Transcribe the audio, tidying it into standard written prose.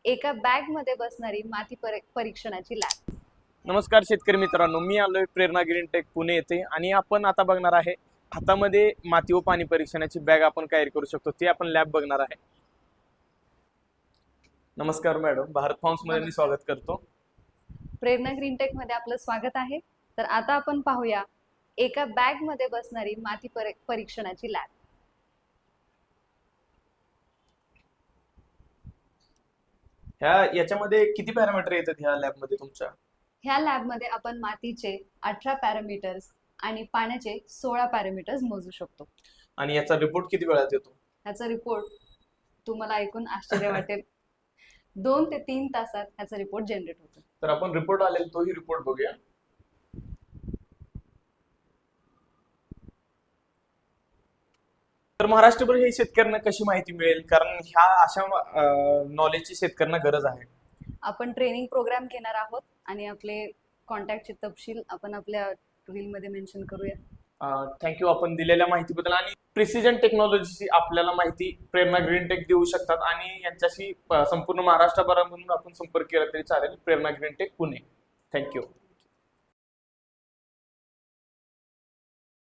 एका बॅग मध्ये बसणारी माती परीक्षणाची लॅब. नमस्कार शेतकरी मित्रांनो, मी आलोय प्रेरणा ग्रीन टेक पुणे येथे आणि आपण आता बघणार आहे हातामध्ये माती व पाणी परीक्षणाची बॅग आपण तयार करू शकतो ते आपण लॅब बघणार आहे. नमस्कार मॅडम, भारत फार्म्स मध्ये मी नमस्कार. स्वागत करतो. प्रेरणा ग्रीन टेक मध्ये आपलं स्वागत आहे. तर आता आपण पाहूया एका बॅग मध्ये बसणारी माती परीक्षणाची लॅब. याच्यामध्ये किती पॅरामीटर येतात ह्या लॅब मध्ये तुमच्या? ह्या लॅब मध्ये आपण मातीचे 18 पॅरामीटर्स आणि पाण्याचे 16 पॅरामीटर्स मोजू शकतो. आणि याचा रिपोर्ट किती वेळात येतो? ह्याचा रिपोर्ट तुम्हाला ऐकून आश्चर्य वाटेल, 2 ते 3 तासात ह्याचा रिपोर्ट जनरेट होतो. तर आपण रिपोर्ट आलेला तोही रिपोर्ट बघूया. तर महाराष्ट्रभर हे शेतकऱ्यांना कशी माहिती मिळेल, कारण ह्या अशा नॉलेजची शेतकऱ्यांना गरज आहे. आपण ट्रेनिंग प्रोग्राम घेणार आहोत आणि आपले कॉन्टॅक्टचे तपशील आपण आपल्या रील मध्ये मेन्शन करूया. थँक्यू आपण दिलेल्या माहितीबद्दल. आणि प्रिसिजन टेक्नॉलॉजीची आपल्याला माहिती प्रेरणा ग्रीन टेक देऊ शकतात आणि यांच्याशी संपूर्ण महाराष्ट्रभरामधून आपण संपर्क केला तरी चालेल. प्रेरणा ग्रीन टेक पुणे. थँक्यू.